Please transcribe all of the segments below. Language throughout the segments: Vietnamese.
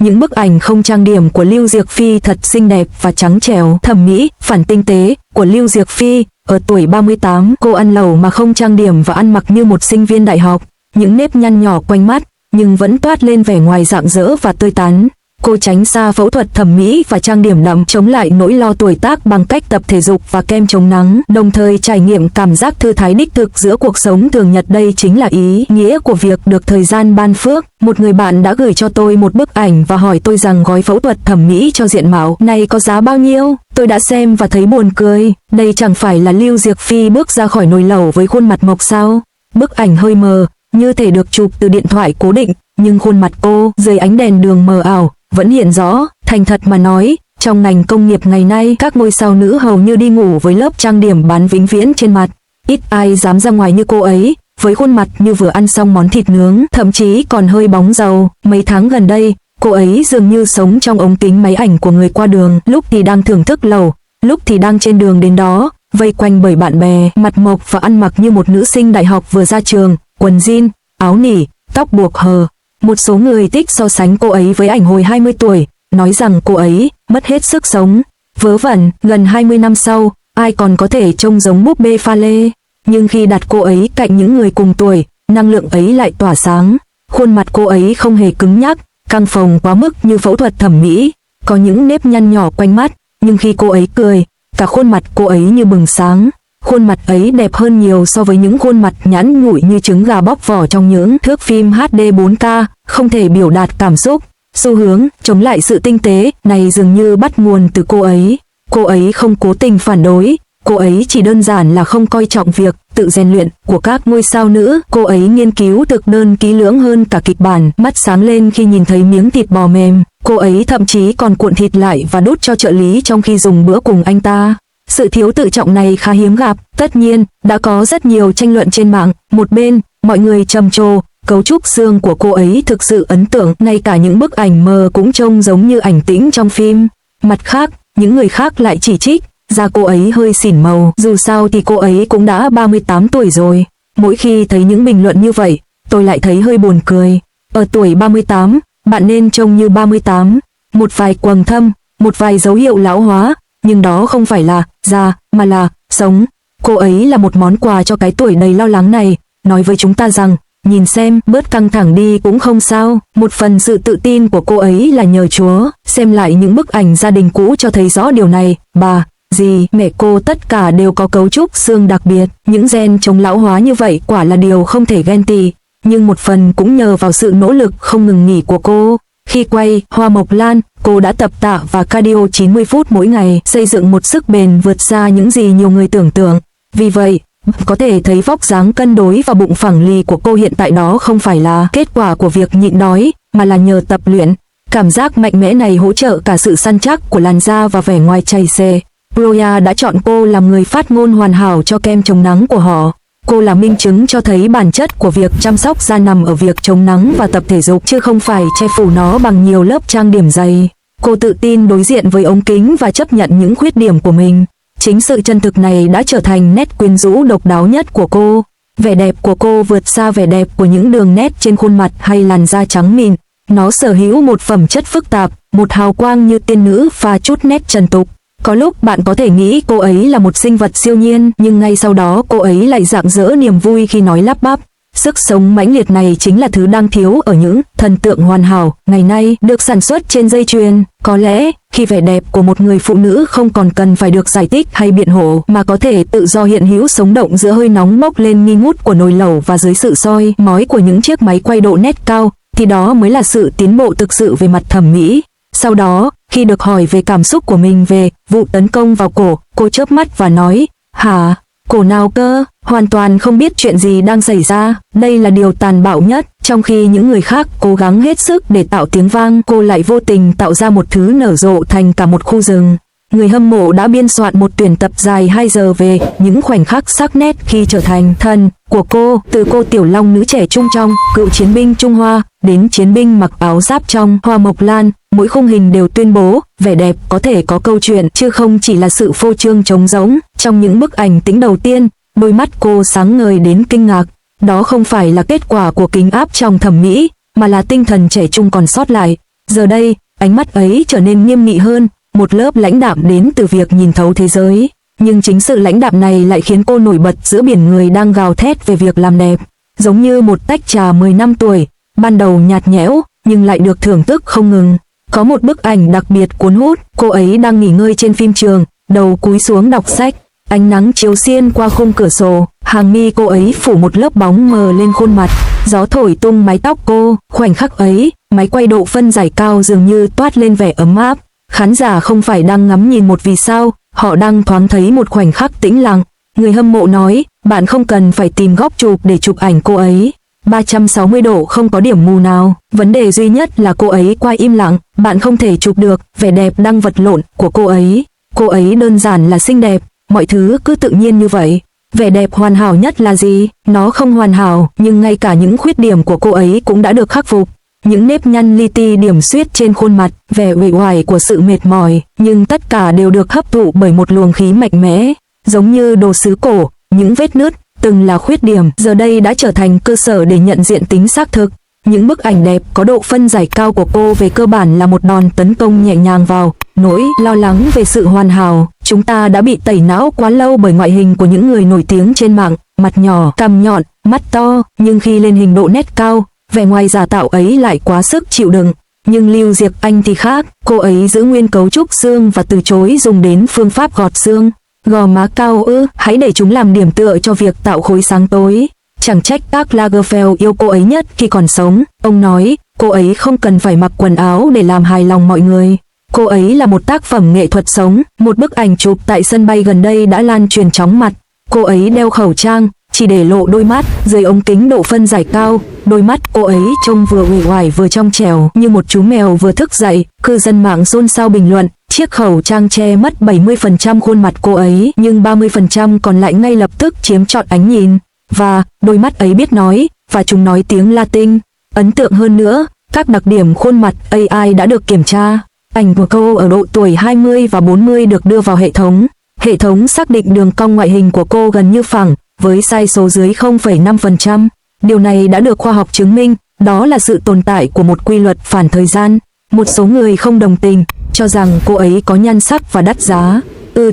những bức ảnh không trang điểm của Lưu Diệc Phi thật xinh đẹp và trắng trẻo. Thẩm mỹ, phản tinh tế của Lưu Diệc Phi. Ở tuổi 38, cô ăn lẩu mà không trang điểm và ăn mặc như một sinh viên đại học. Những nếp nhăn nhỏ quanh mắt, nhưng vẫn toát lên vẻ ngoài rạng rỡ và tươi tắn. Cô tránh xa phẫu thuật thẩm mỹ và trang điểm đậm, chống lại nỗi lo tuổi tác bằng cách tập thể dục và kem chống nắng, đồng thời trải nghiệm cảm giác thư thái đích thực giữa cuộc sống thường nhật. Đây chính là ý nghĩa của việc được thời gian ban phước. Một người bạn đã gửi cho tôi một bức ảnh và hỏi tôi rằng gói phẫu thuật thẩm mỹ cho diện mạo này có giá bao nhiêu. Tôi đã xem và thấy buồn cười. Đây chẳng phải là Lưu Diệc Phi bước ra khỏi nồi lẩu với khuôn mặt mộc sao? Bức ảnh hơi mờ, như thể được chụp từ điện thoại cố định, nhưng khuôn mặt cô dưới ánh đèn đường mờ ảo vẫn hiện rõ. Thành thật mà nói, trong ngành công nghiệp ngày nay, các ngôi sao nữ hầu như đi ngủ với lớp trang điểm bán vĩnh viễn trên mặt. Ít ai dám ra ngoài như cô ấy, với khuôn mặt như vừa ăn xong món thịt nướng, thậm chí còn hơi bóng dầu. Mấy tháng gần đây, cô ấy dường như sống trong ống kính máy ảnh của người qua đường, lúc thì đang thưởng thức lẩu, lúc thì đang trên đường đến đó, vây quanh bởi bạn bè, mặt mộc và ăn mặc như một nữ sinh đại học vừa ra trường, quần jean, áo nỉ, tóc buộc hờ. Một số người thích so sánh cô ấy với ảnh hồi 20 tuổi, nói rằng cô ấy mất hết sức sống. Vớ vẩn, gần 20 năm sau, ai còn có thể trông giống búp bê pha lê. Nhưng khi đặt cô ấy cạnh những người cùng tuổi, năng lượng ấy lại tỏa sáng. Khuôn mặt cô ấy không hề cứng nhắc, căng phồng quá mức như phẫu thuật thẩm mỹ. Có những nếp nhăn nhỏ quanh mắt, nhưng khi cô ấy cười, cả khuôn mặt cô ấy như bừng sáng. Khuôn mặt ấy đẹp hơn nhiều so với những khuôn mặt nhẵn nhụi như trứng gà bóc vỏ trong những thước phim HD 4K, không thể biểu đạt cảm xúc. Xu hướng chống lại sự tinh tế này dường như bắt nguồn từ cô ấy. Cô ấy không cố tình phản đối, cô ấy chỉ đơn giản là không coi trọng việc tự rèn luyện của các ngôi sao nữ. Cô ấy nghiên cứu thực đơn kỹ lưỡng hơn cả kịch bản, mắt sáng lên khi nhìn thấy miếng thịt bò mềm. Cô ấy thậm chí còn cuộn thịt lại và đút cho trợ lý trong khi dùng bữa cùng anh ta. Sự thiếu tự trọng này khá hiếm gặp. Tất nhiên, đã có rất nhiều tranh luận trên mạng. Một bên, mọi người trầm trồ, cấu trúc xương của cô ấy thực sự ấn tượng, ngay cả những bức ảnh mờ cũng trông giống như ảnh tĩnh trong phim. Mặt khác, những người khác lại chỉ trích, da cô ấy hơi xỉn màu, dù sao thì cô ấy cũng đã 38 tuổi rồi. Mỗi khi thấy những bình luận như vậy, tôi lại thấy hơi buồn cười. Ở tuổi 38, bạn nên trông như 38. Một vài quầng thâm, một vài dấu hiệu lão hóa, nhưng đó không phải là da, mà là sống. Cô ấy là một món quà cho cái tuổi đầy lo lắng này, nói với chúng ta rằng, nhìn xem, bớt căng thẳng đi cũng không sao. Một phần sự tự tin của cô ấy là nhờ Chúa. Xem lại những bức ảnh gia đình cũ cho thấy rõ điều này. Bà, dì, mẹ cô tất cả đều có cấu trúc xương đặc biệt. Những gen chống lão hóa như vậy quả là điều không thể ghen tị. Nhưng một phần cũng nhờ vào sự nỗ lực không ngừng nghỉ của cô. Khi quay Hoa Mộc Lan, cô đã tập tạ và cardio 90 phút mỗi ngày, xây dựng một sức bền vượt xa những gì nhiều người tưởng tượng. Vì vậy, có thể thấy vóc dáng cân đối và bụng phẳng lì của cô hiện tại đó không phải là kết quả của việc nhịn đói, mà là nhờ tập luyện. Cảm giác mạnh mẽ này hỗ trợ cả sự săn chắc của làn da và vẻ ngoài chảy xệ. Broya đã chọn cô làm người phát ngôn hoàn hảo cho kem chống nắng của họ. Cô là minh chứng cho thấy bản chất của việc chăm sóc da nằm ở việc chống nắng và tập thể dục, chứ không phải che phủ nó bằng nhiều lớp trang điểm dày. Cô tự tin đối diện với ống kính và chấp nhận những khuyết điểm của mình. Chính sự chân thực này đã trở thành nét quyến rũ độc đáo nhất của cô. Vẻ đẹp của cô vượt xa vẻ đẹp của những đường nét trên khuôn mặt hay làn da trắng mịn. Nó sở hữu một phẩm chất phức tạp, một hào quang như tiên nữ pha chút nét trần tục. Có lúc bạn có thể nghĩ cô ấy là một sinh vật siêu nhiên, nhưng ngay sau đó cô ấy lại rạng rỡ niềm vui khi nói lắp bắp. Sức sống mãnh liệt này chính là thứ đang thiếu ở những thần tượng hoàn hảo ngày nay được sản xuất trên dây chuyền. Có lẽ, khi vẻ đẹp của một người phụ nữ không còn cần phải được giải thích hay biện hộ, mà có thể tự do hiện hữu sống động giữa hơi nóng bốc lên nghi ngút của nồi lẩu và dưới sự soi mói của những chiếc máy quay độ nét cao, thì đó mới là sự tiến bộ thực sự về mặt thẩm mỹ. Sau đó, khi được hỏi về cảm xúc của mình về vụ tấn công vào cổ, cô chớp mắt và nói, hả? Cổ nào cơ? Hoàn toàn không biết chuyện gì đang xảy ra. Đây là điều tàn bạo nhất. Trong khi những người khác cố gắng hết sức để tạo tiếng vang, cô lại vô tình tạo ra một thứ nở rộ thành cả một khu rừng. Người hâm mộ đã biên soạn một tuyển tập dài 2 giờ về những khoảnh khắc sắc nét khi trở thành thần của cô, từ cô tiểu long nữ trẻ trung trong Cựu chiến binh Trung Hoa đến chiến binh mặc áo giáp trong Hoa Mộc Lan. Mỗi khung hình đều tuyên bố vẻ đẹp có thể có câu chuyện, chứ không chỉ là sự phô trương trống rỗng. Trong những bức ảnh tính đầu tiên, đôi mắt cô sáng ngời đến kinh ngạc. Đó không phải là kết quả của kính áp trong thẩm mỹ, mà là tinh thần trẻ trung còn sót lại. Giờ đây, ánh mắt ấy trở nên nghiêm nghị hơn, một lớp lãnh đạm đến từ việc nhìn thấu thế giới. Nhưng chính sự lãnh đạm này lại khiến cô nổi bật giữa biển người đang gào thét về việc làm đẹp. Giống như một tách trà 10 năm tuổi, ban đầu nhạt nhẽo, nhưng lại được thưởng thức không ngừng. Có một bức ảnh đặc biệt cuốn hút, cô ấy đang nghỉ ngơi trên phim trường, đầu cúi xuống đọc sách. Ánh nắng chiếu xiên qua khung cửa sổ, hàng mi cô ấy phủ một lớp bóng mờ lên khuôn mặt, gió thổi tung mái tóc cô, khoảnh khắc ấy, máy quay độ phân giải cao dường như toát lên vẻ ấm áp. Khán giả không phải đang ngắm nhìn một vì sao, họ đang thoáng thấy một khoảnh khắc tĩnh lặng. Người hâm mộ nói, bạn không cần phải tìm góc chụp để chụp ảnh cô ấy. 360 độ không có điểm mù nào, vấn đề duy nhất là cô ấy qua im lặng, bạn không thể chụp được vẻ đẹp đang vật lộn của cô ấy. Cô ấy đơn giản là xinh đẹp, mọi thứ cứ tự nhiên như vậy. Vẻ đẹp hoàn hảo nhất là gì? Nó không hoàn hảo, nhưng ngay cả những khuyết điểm của cô ấy cũng đã được khắc phục. Những nếp nhăn li ti điểm xuyết trên khuôn mặt, vẻ uể oải của sự mệt mỏi, nhưng tất cả đều được hấp thụ bởi một luồng khí mạnh mẽ, giống như đồ sứ cổ, những vết nứt từng là khuyết điểm, giờ đây đã trở thành cơ sở để nhận diện tính xác thực. Những bức ảnh đẹp có độ phân giải cao của cô về cơ bản là một đòn tấn công nhẹ nhàng vào nỗi lo lắng về sự hoàn hảo. Chúng ta đã bị tẩy não quá lâu bởi ngoại hình của những người nổi tiếng trên mạng, mặt nhỏ, cằm nhọn, mắt to, nhưng khi lên hình độ nét cao, vẻ ngoài giả tạo ấy lại quá sức chịu đựng. Nhưng Lưu Diệc Anh thì khác, cô ấy giữ nguyên cấu trúc xương và từ chối dùng đến phương pháp gọt xương. Gò má cao hãy để chúng làm điểm tựa cho việc tạo khối sáng tối. Chẳng trách Karl Lagerfeld yêu cô ấy nhất khi còn sống. Ông nói, cô ấy không cần phải mặc quần áo để làm hài lòng mọi người. Cô ấy là một tác phẩm nghệ thuật sống. Một bức ảnh chụp tại sân bay gần đây đã lan truyền chóng mặt. Cô ấy đeo khẩu trang, chỉ để lộ đôi mắt, dưới ống kính độ phân giải cao. Đôi mắt cô ấy trông vừa uể oải vừa trong trẻo, như một chú mèo vừa thức dậy. Cư dân mạng xôn xao bình luận, chiếc khẩu trang che mất 70% khuôn mặt cô ấy, nhưng 30% còn lại ngay lập tức chiếm trọn ánh nhìn. Và, đôi mắt ấy biết nói, và chúng nói tiếng Latin. Ấn tượng hơn nữa, các đặc điểm khuôn mặt AI đã được kiểm tra. Ảnh của cô ở độ tuổi 20 và 40 được đưa vào hệ thống. Hệ thống xác định đường cong ngoại hình của cô gần như phẳng, với sai số dưới 0,5%. Điều này đã được khoa học chứng minh, đó là sự tồn tại của một quy luật phản thời gian. Một số người không đồng tình, cho rằng cô ấy có nhan sắc và đắt giá.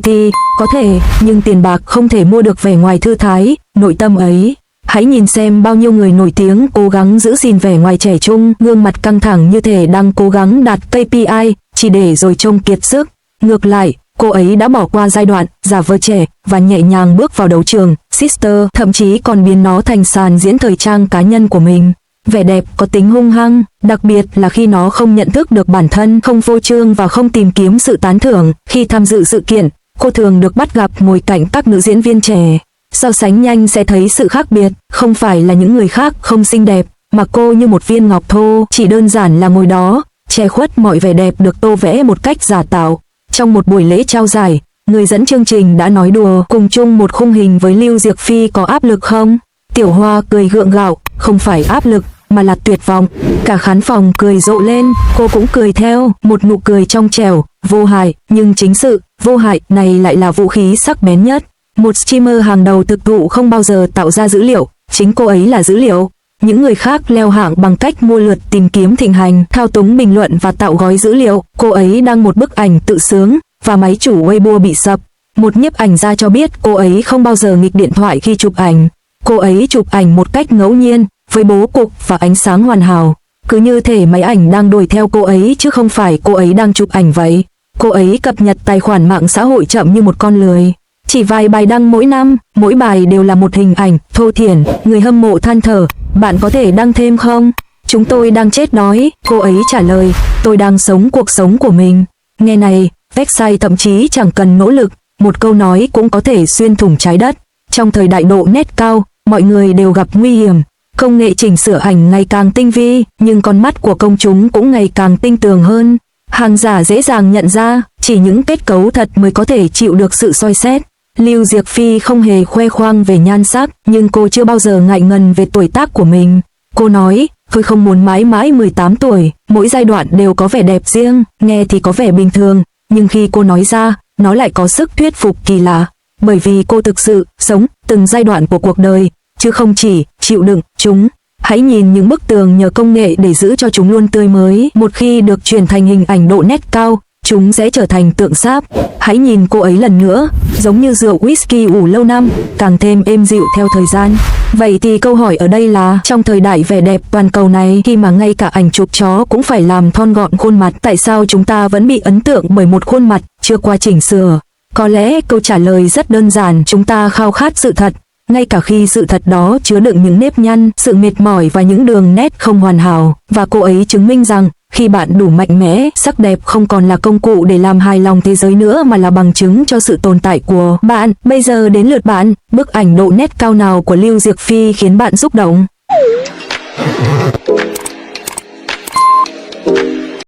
Thì, có thể, nhưng tiền bạc không thể mua được vẻ ngoài thư thái, nội tâm ấy. Hãy nhìn xem bao nhiêu người nổi tiếng cố gắng giữ gìn vẻ ngoài trẻ trung, gương mặt căng thẳng như thể đang cố gắng đạt KPI, chỉ để rồi trông kiệt sức. Ngược lại, cô ấy đã bỏ qua giai đoạn giả vờ trẻ và nhẹ nhàng bước vào đấu trường. Sister thậm chí còn biến nó thành sàn diễn thời trang cá nhân của mình. Vẻ đẹp có tính hung hăng, đặc biệt là khi nó không nhận thức được bản thân, không phô trương và không tìm kiếm sự tán thưởng. Khi tham dự sự kiện, cô thường được bắt gặp ngồi cạnh các nữ diễn viên trẻ. So sánh nhanh sẽ thấy sự khác biệt, không phải là những người khác không xinh đẹp, mà cô như một viên ngọc thô, chỉ đơn giản là ngồi đó, che khuất mọi vẻ đẹp được tô vẽ một cách giả tạo. Trong một buổi lễ trao giải, người dẫn chương trình đã nói đùa cùng chung một khung hình với Lưu Diệc Phi có áp lực không? Tiểu Hoa cười gượng gạo, không phải áp lực, mà là tuyệt vọng. Cả khán phòng cười rộ lên, cô cũng cười theo, một nụ cười trong trẻo, vô hại, nhưng chính sự vô hại này lại là vũ khí sắc bén nhất. Một streamer hàng đầu thực thụ không bao giờ tạo ra dữ liệu, chính cô ấy là dữ liệu. Những người khác leo hạng bằng cách mua lượt tìm kiếm thịnh hành, thao túng bình luận và tạo gói dữ liệu. Cô ấy đăng một bức ảnh tự sướng, và máy chủ Weibo bị sập. Một nhiếp ảnh gia cho biết cô ấy không bao giờ nghịch điện thoại khi chụp ảnh. Cô ấy chụp ảnh một cách ngẫu nhiên, với bố cục và ánh sáng hoàn hảo. Cứ như thể máy ảnh đang đuổi theo cô ấy chứ không phải cô ấy đang chụp ảnh vậy. Cô ấy cập nhật tài khoản mạng xã hội chậm như một con lười. Chỉ vài bài đăng mỗi năm, mỗi bài đều là một hình ảnh, thô thiển. Người hâm mộ than thở, bạn có thể đăng thêm không? Chúng tôi đang chết đói. Cô ấy trả lời, tôi đang sống cuộc sống của mình. Nghe này, website thậm chí chẳng cần nỗ lực, một câu nói cũng có thể xuyên thủng trái đất. Trong thời đại độ nét cao, mọi người đều gặp nguy hiểm. Công nghệ chỉnh sửa ảnh ngày càng tinh vi, nhưng con mắt của công chúng cũng ngày càng tinh tường hơn. Hàng giả dễ dàng nhận ra, chỉ những kết cấu thật mới có thể chịu được sự soi xét. Lưu Diệc Phi không hề khoe khoang về nhan sắc, nhưng cô chưa bao giờ ngại ngần về tuổi tác của mình. Cô nói, tôi không muốn mãi mãi 18 tuổi, mỗi giai đoạn đều có vẻ đẹp riêng, nghe thì có vẻ bình thường, nhưng khi cô nói ra, nó lại có sức thuyết phục kỳ lạ. Bởi vì cô thực sự sống từng giai đoạn của cuộc đời, chứ không chỉ chịu đựng chúng. Hãy nhìn những bức tường nhờ công nghệ để giữ cho chúng luôn tươi mới. Một khi được chuyển thành hình ảnh độ nét cao, chúng sẽ trở thành tượng sáp. Hãy nhìn cô ấy lần nữa, giống như rượu whisky ủ lâu năm, càng thêm êm dịu theo thời gian. Vậy thì câu hỏi ở đây là, trong thời đại vẻ đẹp toàn cầu này, khi mà ngay cả ảnh chụp chó cũng phải làm thon gọn khuôn mặt, tại sao chúng ta vẫn bị ấn tượng bởi một khuôn mặt chưa qua chỉnh sửa? Có lẽ câu trả lời rất đơn giản, chúng ta khao khát sự thật, ngay cả khi sự thật đó chứa đựng những nếp nhăn, sự mệt mỏi và những đường nét không hoàn hảo. Và cô ấy chứng minh rằng, khi bạn đủ mạnh mẽ, sắc đẹp không còn là công cụ để làm hài lòng thế giới nữa mà là bằng chứng cho sự tồn tại của bạn. Bây giờ đến lượt bạn, bức ảnh độ nét cao nào của Lưu Diệc Phi khiến bạn xúc động?